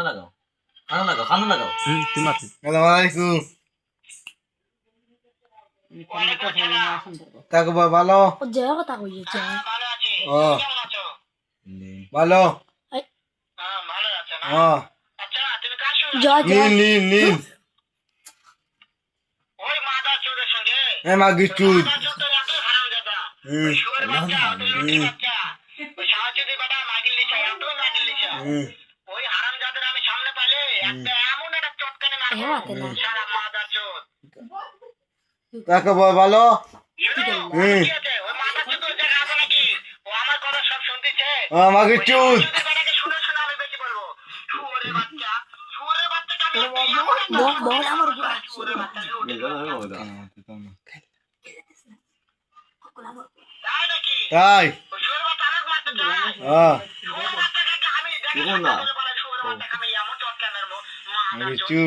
লাগাও কানো লাগাও কানো লাগাও তুমি মারতে আসসালামু আলাইকুম তাকে ভালো ও জয় কথা কইছে জয় ও ভালো এই ও জয় নীল জয় নীল নীল এ মা গিট্টু হেওয়াতে না তাকে ভালো মা গিট্টু বল আমার উপর তাই না গিট্টু